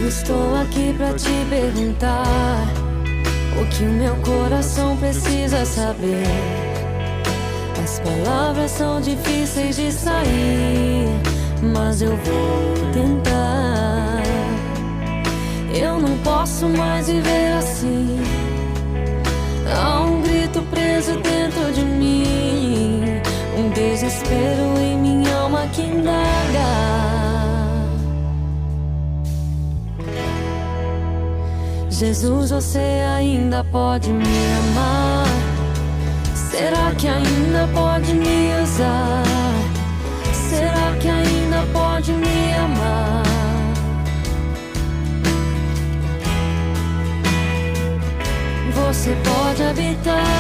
Estou aqui pra te perguntar o que o meu coração precisa saber. As palavras são difíceis de sair, mas eu vou tentar. Eu não posso mais viver assim. Há um grito preso dentro de mim, um desespero em minha alma que indaga. Jesus, você ainda pode me amar? Será que ainda pode me usar? Será que ainda pode me amar? Você pode habitar